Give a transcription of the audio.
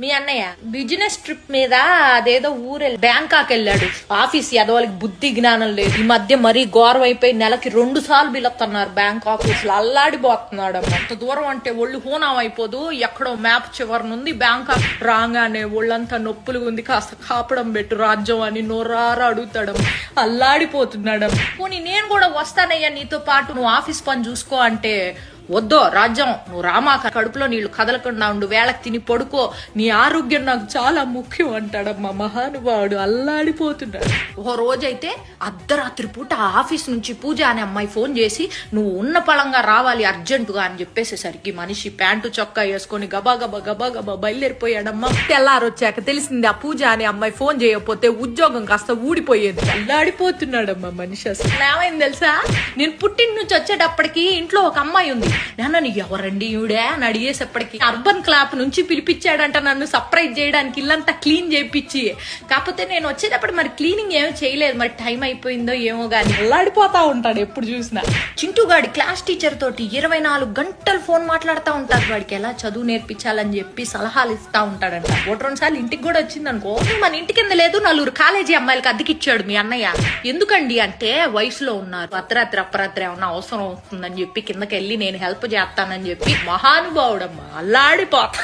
మీ అన్నయ్య business trip మీద అదేదో ఊరెళ్ళి బ్యాంకాక్ వెళ్ళాడు. ఆఫీస్ ఎదవాళ్ళకి బుద్ధి జ్ఞానం లేదు. ఈ మధ్య మరీ ఘోరం అయిపోయి నెలకి 2 సార్లు బిలొస్తున్నారు బ్యాంక్ ఆఫీస్ లో. అల్లాడిపోతున్నాడు. అంత దూరం అంటే ఒళ్ళు హూనం అయిపోదు. ఎక్కడో మ్యాప్ చివరి నుండి బ్యాంకాక్ రాగానే ఒళ్ళంతా నొప్పులు ఉంది, కాస్త కాపడం పెట్టు రాజ్యం అని నోరారా అడుగుతాడు. అల్లాడిపోతున్నాడు. పోనీ నేను కూడా వస్తానయ్యా నీతో పాటు, నువ్వు ఆఫీస్ పని చూసుకో అంటే, వద్దో రాజ్యం నువ్వు రామాక, కడుపులో నీళ్లు కదలకుండా ఉండు, వేళకు తిని పడుకో, నీ ఆరోగ్యం నాకు చాలా ముఖ్యం అంటాడమ్మా మహానుభావుడు. అల్లాడిపోతున్నాడు. ఓ రోజైతే అర్ధరాత్రి పూట ఆఫీస్ నుంచి పూజ అనే అమ్మాయి ఫోన్ చేసి నువ్వు ఉన్న పళంగా రావాలి అర్జెంటుగా అని చెప్పేసేసరికి మనిషి ప్యాంటు చొక్కా వేసుకొని గబా గబా గబా గబా బయలుదేరిపోయాడమ్మా. తెల్లారొచ్చాక తెలిసింది ఆ పూజ అనే అమ్మాయి ఫోన్ చేయకపోతే ఉద్యోగం కాస్త ఊడిపోయేది. అల్లాడిపోతున్నాడమ్మా మనిషి. అసలు ఏమైంది తెలుసా, నేను పుట్టిన నుంచి వచ్చేటప్పటికి ఇంట్లో ఒక అమ్మాయి ఉంది. నన్ను ఎవరండి ఈవిడే అని అడిగేసేప్పటికి అర్బన్ క్లాప్ నుంచి పిలిపించాడంట నన్ను సర్ప్రైజ్ చేయడానికి, ఇల్లంతా క్లీన్ చేయించి. కాకపోతే నేను వచ్చేటప్పుడు మరి క్లీనింగ్ ఏమీ చేయలేదు, మరి టైం అయిపోయిందో ఏమో గానీ అల్లాడిపోతా ఉంటాడు ఎప్పుడు చూసినా. చింటూగాడి క్లాస్ టీచర్ తోటి 24 గంటలు ఫోన్ మాట్లాడుతూ ఉంటాడు. వాడికి ఎలా చదువు నేర్పించాలని చెప్పి సలహాలు ఇస్తా ఉంటాడంట. 1-2 సార్లు ఇంటికి కూడా వచ్చింది అనుకో. మన ఇంటి కింద లేదు, 4 కాలేజీ అమ్మాయిలకి అద్దెకిచ్చాడు మీ అన్నయ్య. ఎందుకండి అంటే వయసులో ఉన్నారు, అర్ధరాత్రి ఏమన్నా అవసరం వస్తుందని చెప్పి కిందకి వెళ్ళి నేను హెల్ప్ చేస్తానని చెప్పి మహానుభావుడమ్మా. అల్లాడిపోతా.